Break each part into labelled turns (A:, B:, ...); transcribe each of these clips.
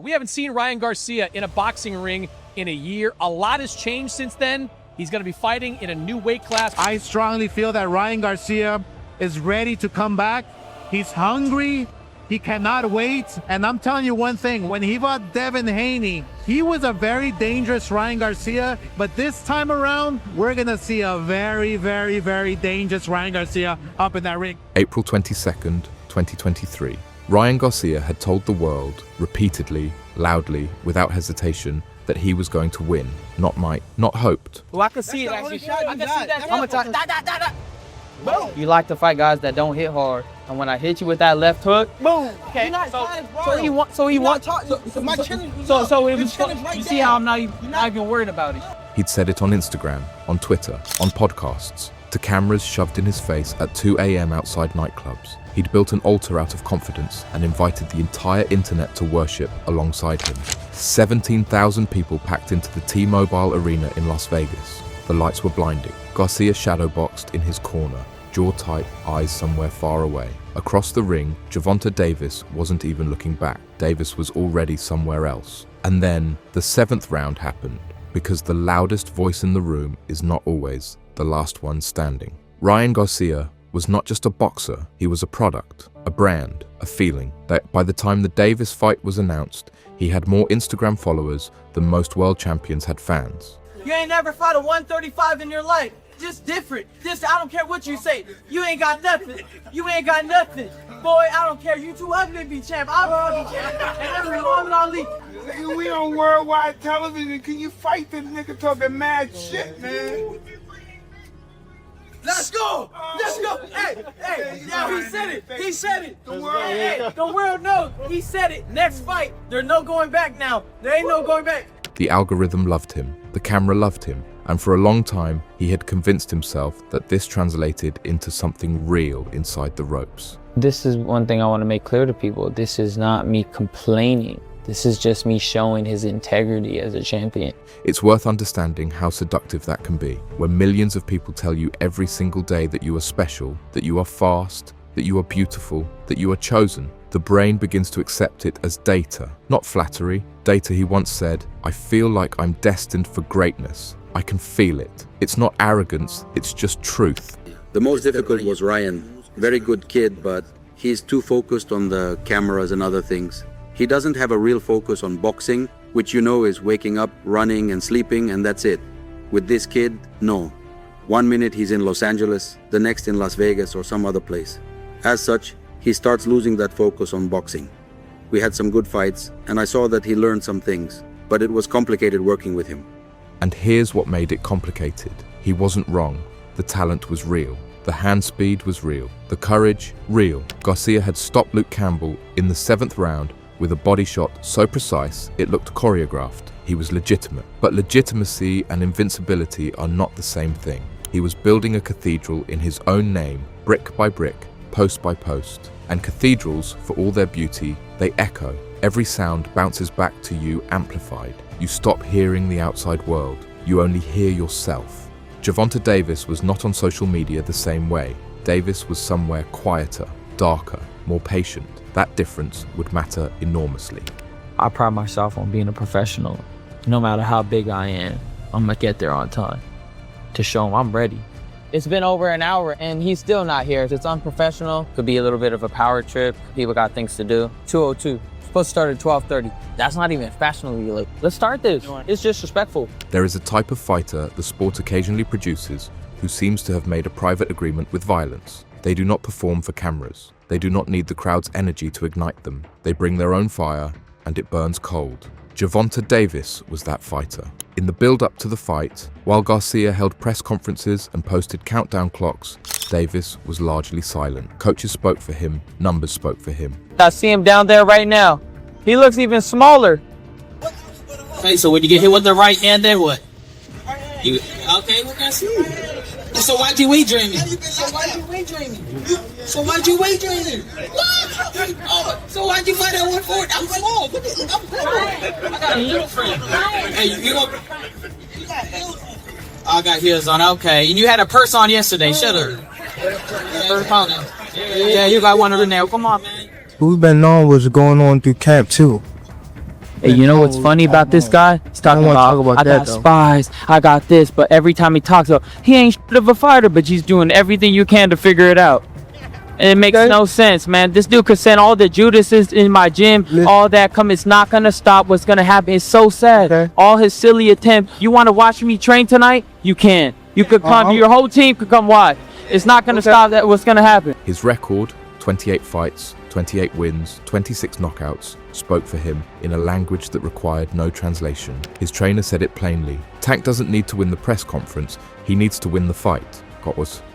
A: We haven't seen Ryan Garcia in a boxing ring in a year. A lot has changed since then. He's going to be fighting in a new weight class.
B: I strongly feel that Ryan Garcia is ready to come back. He's hungry. He cannot wait. And I'm telling you one thing, when he fought Devin Haney, he was a very dangerous Ryan Garcia. But this time around, we're going to see a very, very, very dangerous Ryan Garcia up in that ring.
C: April 22nd, 2023. Ryan Garcia had told the world, repeatedly, loudly, without hesitation, that he was going to win. Not might, not hoped.
D: Well, I can see it actually. I can see that. I'm gonna talk.
E: Boom.
D: You like to fight guys that don't hit hard, and when I hit you with that left hook,
E: Boom.
D: okay.
E: You're not
D: So he wants. So he wants.
E: My chin is
D: So it was.
E: chin is right
D: You see
E: there.
D: how I'm not even worried about it.
C: He'd said it on Instagram, on Twitter, on podcasts, to cameras shoved in his face at 2 a.m. outside nightclubs. He'd built an altar out of confidence and invited the entire internet to worship alongside him. 17,000 people packed into the T-Mobile Arena in Las Vegas. The lights were blinding. Garcia shadowboxed in his corner, jaw tight, eyes somewhere far away. Across the ring, Gervonta Davis wasn't even looking back. Davis was already somewhere else. And then the 7th round happened, because the loudest voice in the room is not always the last one standing. Ryan Garcia was not just a boxer, he was a product, a brand, a feeling. That by the time the Davis fight was announced, he had more Instagram followers than most world champions had fans.
E: You ain't never fought a 135 in your life. Just different. Just, I don't care what you say. You ain't got nothing. You ain't got nothing. Boy, I don't care. You too ugly to be champ. I'm be champ. And every Muhammad Ali.
F: Nigga, we on worldwide television. Can you fight this nigga talking mad shit, man?
E: Let's go! Let's go! Hey, yeah, he said it. He said it. The world knows. He said it. Next fight, there's no going back now. There ain't no going back.
C: The algorithm loved him, the camera loved him, and for a long time he had convinced himself that this translated into something real inside the ropes.
D: This is one thing I want to make clear to people. This is not me complaining. This is just me showing his integrity as a champion.
C: It's worth understanding how seductive that can be, when millions of people tell you every single day that you are special, that you are fast, that you are beautiful, that you are chosen. The brain begins to accept it as data, not flattery. Data, he once said, "I feel like I'm destined for greatness. I can feel it." It's not arrogance, it's just truth.
G: The most difficult was Ryan. Very good kid, but he's too focused on the cameras and other things. He doesn't have a real focus on boxing, which you know is waking up, running and sleeping, and that's it. With this kid, no. 1 minute he's in Los Angeles, the next in Las Vegas or some other place. As such, he starts losing that focus on boxing. We had some good fights, and I saw that he learned some things, but it was complicated working with him.
C: And here's what made it complicated. He wasn't wrong. The talent was real. The hand speed was real. The courage, real. Garcia had stopped Luke Campbell in the 7th round with a body shot so precise it looked choreographed. He was legitimate. But legitimacy and invincibility are not the same thing. He was building a cathedral in his own name, brick by brick, post by post. And cathedrals, for all their beauty, they echo. Every sound bounces back to you amplified. You stop hearing the outside world. You only hear yourself. Gervonta Davis was not on social media the same way. Davis was somewhere quieter, darker, more patient. That difference would matter enormously.
D: I pride myself on being a professional. No matter how big I am, I'm gonna get there on time to show him I'm ready. It's been over an hour and he's still not here. It's unprofessional. Could be a little bit of a power trip. People got things to do. 2:02. Supposed to start at 12:30. That's not even fashionably late. Let's start this. It's disrespectful.
C: There is a type of fighter the sport occasionally produces who seems to have made a private agreement with violence. They do not perform for cameras. They do not need the crowd's energy to ignite them. They bring their own fire, and it burns cold. Gervonta Davis was that fighter. In the build-up to the fight, while Garcia held press conferences and posted countdown clocks, Davis was largely silent. Coaches spoke for him, numbers spoke for him.
D: I see him down there right now. He looks even smaller.
H: Okay, so when you get hit with the right hand, then what? You okay? We're gonna see. So why'd you weight dreaming? So why'd you weight dreaming? So why'd you weight dreaming? What? Oh, so why'd you fight at 140? I'm small. I'm cool. I got a little friend. Hey, you go. I got heels on. Okay, and you had a purse on yesterday. Shut up. Yeah, you got one of the nail. Come on, man.
I: We've been knowing what's going on through camp too.
D: Hey, you know what's funny about this guy? He's talking about, I got spies, I got this, but every time he talks about, he ain't shit of a fighter, but he's doing everything you can to figure it out. And it makes no sense, man. This dude could send all the Judases in my gym, all that come. It's not gonna stop. What's gonna happen? It's so sad. All his silly attempts. You want to watch me train tonight? You can. You could come. Your whole team could come watch. It's not gonna stop. That what's gonna happen?
C: His record, 28 fights, 28 wins, 26 knockouts, spoke for him in a language that required no translation. His trainer said it plainly. Tank doesn't need to win the press conference. He needs to win the fight.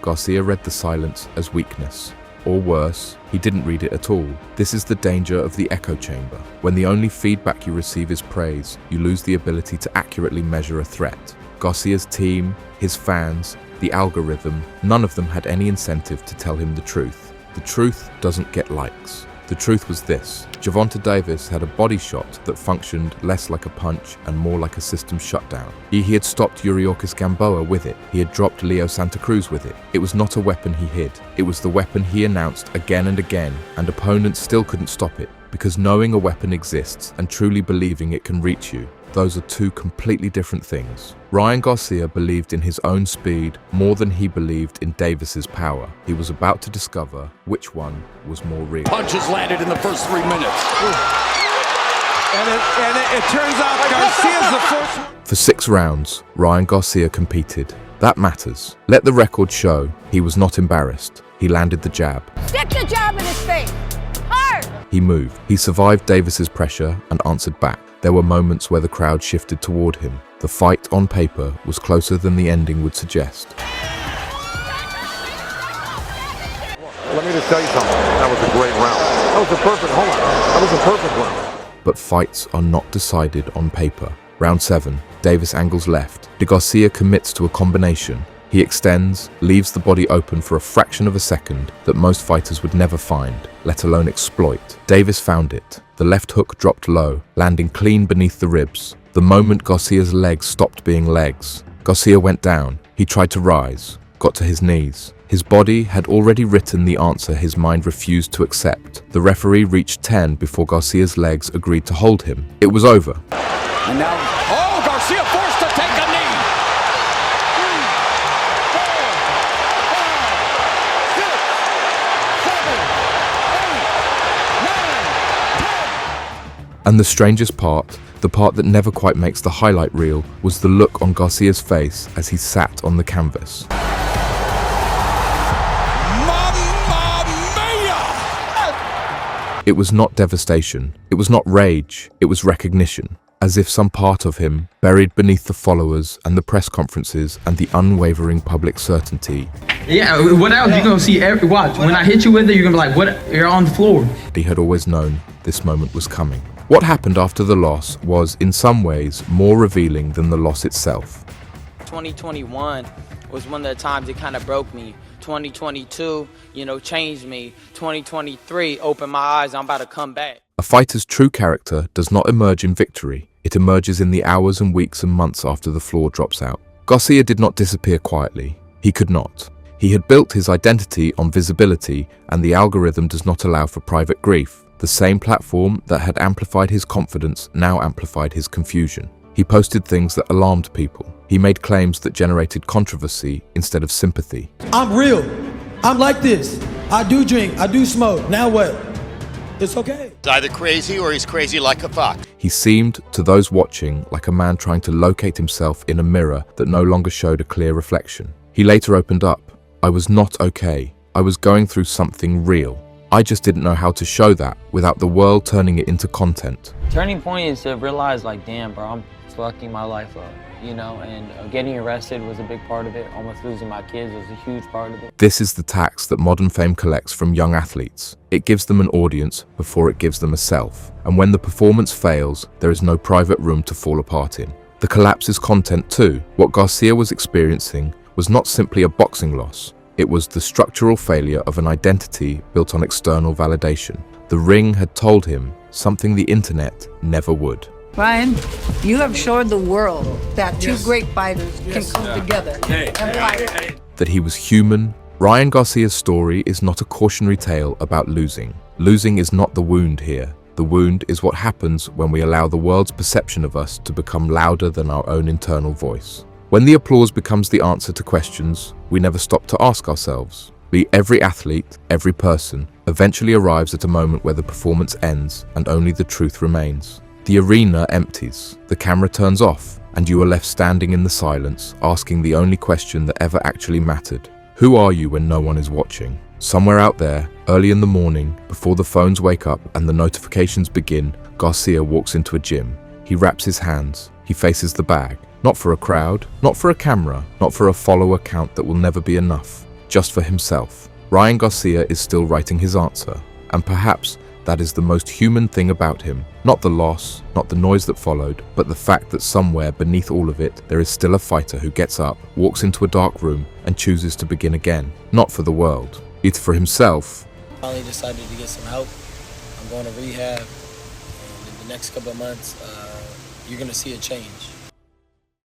C: Garcia read the silence as weakness. Or worse, he didn't read it at all. This is the danger of the echo chamber. When the only feedback you receive is praise, you lose the ability to accurately measure a threat. Garcia's team, his fans, the algorithm, none of them had any incentive to tell him the truth. The truth doesn't get likes. The truth was this: Gervonta Davis had a body shot that functioned less like a punch and more like a system shutdown. He had stopped Yuriorkis Gamboa with it. He had dropped Leo Santa Cruz with it. It was not a weapon he hid. It was the weapon he announced again and again, and opponents still couldn't stop it. Because knowing a weapon exists and truly believing it can reach you, those are two completely different things. Ryan Garcia believed in his own speed more than he believed in Davis's power. He was about to discover which one was more real.
I: Punches landed in the first 3 minutes.
F: And it turns out Garcia's the first one.
C: For 6 rounds, Ryan Garcia competed. That matters. Let the record show he was not embarrassed. He landed the jab.
J: Stick the jab in his face. Hard.
C: He moved. He survived Davis's pressure and answered back. There were moments where the crowd shifted toward him. The fight on paper was closer than the ending would suggest.
K: Let me just tell you something. That was a great round. That was a perfect, hold on. That was a perfect round.
C: But fights are not decided on paper. Round 7, Davis angles left. Garcia commits to a combination. He extends, leaves the body open for a fraction of a second that most fighters would never find, let alone exploit. Davis found it. The left hook dropped low, landing clean beneath the ribs. The moment Garcia's legs stopped being legs, Garcia went down. He tried to rise, got to his knees. His body had already written the answer his mind refused to accept. The referee reached 10 before Garcia's legs agreed to hold him. It was over.
I: And now, Garcia forced to take a knee.
C: 3, 4, 5, 6, 7, 8, 9, 10. And the strangest part, the part that never quite makes the highlight reel, was the look on Garcia's face as he sat on the canvas. It was not devastation, it was not rage, it was recognition, as if some part of him, buried beneath the followers and the press conferences and the unwavering public certainty.
H: Yeah, what else? You're gonna see watch. When I hit you with it, you're gonna be like, what? You're on the floor.
C: He had always known this moment was coming. What happened after the loss was, in some ways, more revealing than the loss itself.
D: 2021 was one of the times it kind of broke me. 2022, changed me. 2023 opened my eyes. I'm about to come back.
C: A fighter's true character does not emerge in victory. It emerges in the hours and weeks and months after the floor drops out. Garcia did not disappear quietly. He could not. He had built his identity on visibility, and the algorithm does not allow for private grief. The same platform that had amplified his confidence now amplified his confusion. He posted things that alarmed people. He made claims that generated controversy instead of sympathy.
L: I'm real. I'm like this. I do drink. I do smoke. Now what? It's okay.
I: He's either crazy or he's crazy like a fox.
C: He seemed, to those watching, like a man trying to locate himself in a mirror that no longer showed a clear reflection. He later opened up. I was not okay. I was going through something real. I just didn't know how to show that without the world turning it into content.
D: Turning point is to realize, damn, bro, I'm fucking my life up, and getting arrested was a big part of it. Almost losing my kids was a huge part of it.
C: This is the tax that modern fame collects from young athletes. It gives them an audience before it gives them a self. And when the performance fails, there is no private room to fall apart in. The collapse is content too. What Garcia was experiencing was not simply a boxing loss. It was the structural failure of an identity built on external validation. The ring had told him something the internet never would.
J: Ryan, you have showed the world that two great fighters can come together and fight.
C: That he was human. Ryan Garcia's story is not a cautionary tale about losing. Losing is not the wound here. The wound is what happens when we allow the world's perception of us to become louder than our own internal voice. When the applause becomes the answer to questions, we never stop to ask ourselves. Every athlete, every person, eventually arrives at a moment where the performance ends and only the truth remains. The arena empties, the camera turns off, and you are left standing in the silence, asking the only question that ever actually mattered. Who are you when no one is watching? Somewhere out there, early in the morning, before the phones wake up and the notifications begin, Garcia walks into a gym. He wraps his hands. He faces the bag. Not for a crowd, not for a camera, not for a follower count that will never be enough. Just for himself. Ryan Garcia is still writing his answer. And perhaps that is the most human thing about him. Not the loss, not the noise that followed, but the fact that somewhere beneath all of it, there is still a fighter who gets up, walks into a dark room, and chooses to begin again. Not for the world. It's for himself.
H: I finally decided to get some help. I'm going to rehab, and in the next couple of months, you're going to see a change.